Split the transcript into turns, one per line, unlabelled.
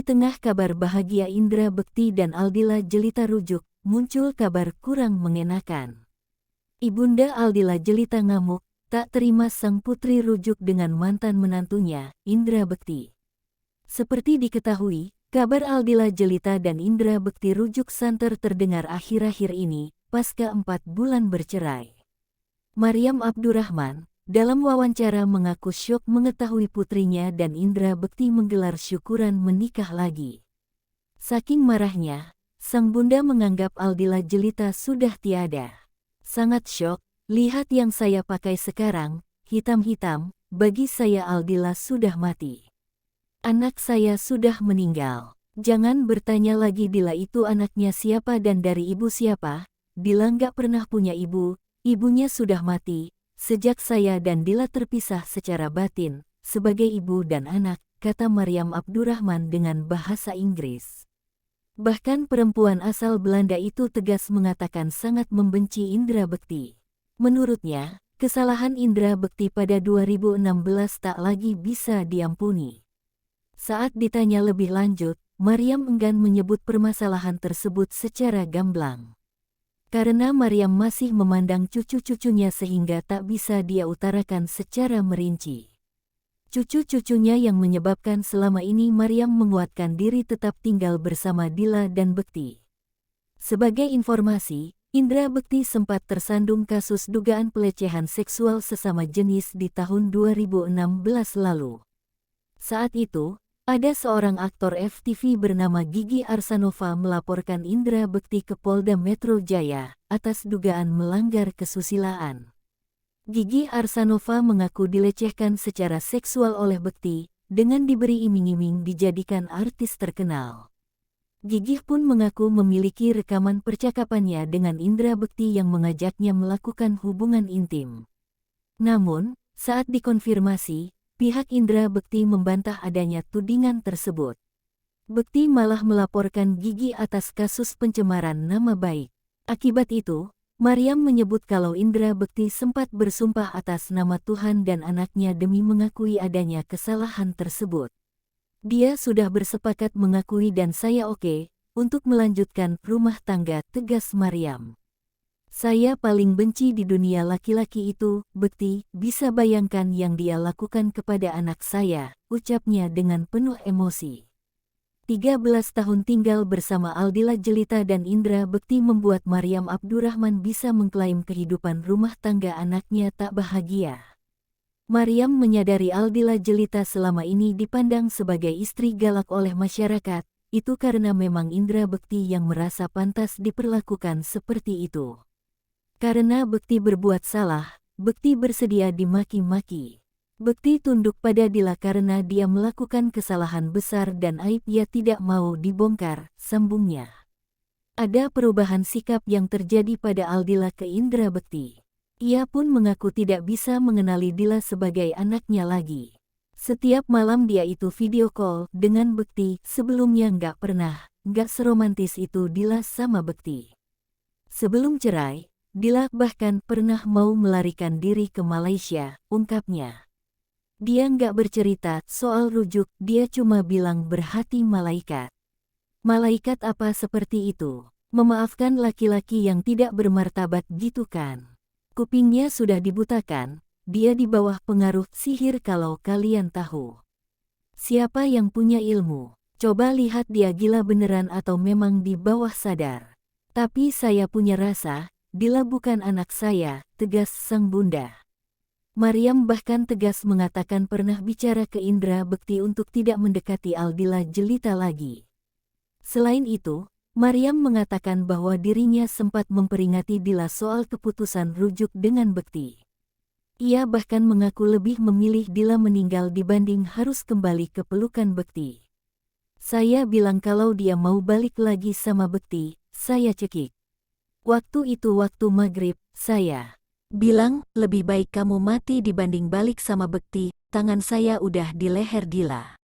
tengah kabar bahagia Indra Bekti dan Aldila Jelita rujuk, muncul kabar kurang mengenakan. Ibunda Aldila Jelita ngamuk, tak terima sang putri rujuk dengan mantan menantunya, Indra Bekti. Seperti diketahui, kabar Aldila Jelita dan Indra Bekti rujuk santer terdengar akhir-akhir ini, pasca 4 bulan bercerai. Maryam Abdurrahman, dalam wawancara mengaku syok mengetahui putrinya dan Indra Bekti menggelar syukuran menikah lagi. Saking marahnya, sang bunda menganggap Aldila Jelita sudah tiada. Sangat syok, lihat yang saya pakai sekarang, hitam-hitam, bagi saya Aldila sudah mati. Anak saya sudah meninggal. Jangan bertanya lagi Dila itu anaknya siapa dan dari ibu siapa. Dila nggak pernah punya ibu, ibunya sudah mati. Sejak saya dan Dila terpisah secara batin, sebagai ibu dan anak, kata Maryam Abdurrahman dengan bahasa Inggris. Bahkan perempuan asal Belanda itu tegas mengatakan sangat membenci Indra Bekti. Menurutnya, kesalahan Indra Bekti pada 2016 tak lagi bisa diampuni. Saat ditanya lebih lanjut, Maryam enggan menyebut permasalahan tersebut secara gamblang. Karena Maryam masih memandang cucu-cucunya sehingga tak bisa dia utarakan secara merinci. Cucu-cucunya yang menyebabkan selama ini Maryam menguatkan diri tetap tinggal bersama Dila dan Bekti. Sebagai informasi, Indra Bekti sempat tersandung kasus dugaan pelecehan seksual sesama jenis di tahun 2016 lalu. Saat itu, ada seorang aktor FTV bernama Gigi Arsanova melaporkan Indra Bekti ke Polda Metro Jaya atas dugaan melanggar kesusilaan. Gigi Arsanova mengaku dilecehkan secara seksual oleh Bekti dengan diberi iming-iming dijadikan artis terkenal. Gigi pun mengaku memiliki rekaman percakapannya dengan Indra Bekti yang mengajaknya melakukan hubungan intim. Namun, saat dikonfirmasi, pihak Indra Bekti membantah adanya tudingan tersebut. Bekti malah melaporkan Gigi atas kasus pencemaran nama baik. Akibat itu, Maryam menyebut kalau Indra Bekti sempat bersumpah atas nama Tuhan dan anaknya demi mengakui adanya kesalahan tersebut. Dia sudah bersepakat mengakui dan saya oke untuk melanjutkan rumah tangga, tegas Maryam. Saya paling benci di dunia laki-laki itu, Bekti, bisa bayangkan yang dia lakukan kepada anak saya, ucapnya dengan penuh emosi. 13 tahun tinggal bersama Aldila Jelita dan Indra Bekti membuat Maryam Abdurrahman bisa mengklaim kehidupan rumah tangga anaknya tak bahagia. Maryam menyadari Aldila Jelita selama ini dipandang sebagai istri galak oleh masyarakat, itu karena memang Indra Bekti yang merasa pantas diperlakukan seperti itu. Karena Bekti berbuat salah, Bekti bersedia dimaki-maki. Bekti tunduk pada Dila karena dia melakukan kesalahan besar dan aib ia tidak mau dibongkar, sambungnya. Ada perubahan sikap yang terjadi pada Aldila ke Indra Bekti. Ia pun mengaku tidak bisa mengenali Dila sebagai anaknya lagi. Setiap malam dia itu video call dengan Bekti, sebelumnya nggak seromantis itu Dila sama Bekti. Sebelum cerai, Dila bahkan pernah mau melarikan diri ke Malaysia, ungkapnya. Dia nggak bercerita soal rujuk, dia cuma bilang berhati malaikat. Malaikat apa seperti itu? Memaafkan laki-laki yang tidak bermartabat gitu kan? Kupingnya sudah dibutakan, dia di bawah pengaruh sihir kalau kalian tahu. Siapa yang punya ilmu? Coba lihat dia gila beneran atau memang di bawah sadar. Tapi saya punya rasa, Dila bukan anak saya, tegas sang bunda. Maryam bahkan tegas mengatakan pernah bicara ke Indra Bekti untuk tidak mendekati Aldila Jelita lagi. Selain itu, Maryam mengatakan bahwa dirinya sempat memperingati Dila soal keputusan rujuk dengan Bekti. Ia bahkan mengaku lebih memilih Dila meninggal dibanding harus kembali ke pelukan Bekti. Saya bilang kalau dia mau balik lagi sama Bekti, saya cekik. Waktu itu waktu maghrib, saya bilang, lebih baik kamu mati dibanding balik sama Bekti, tangan saya udah di leher Dila.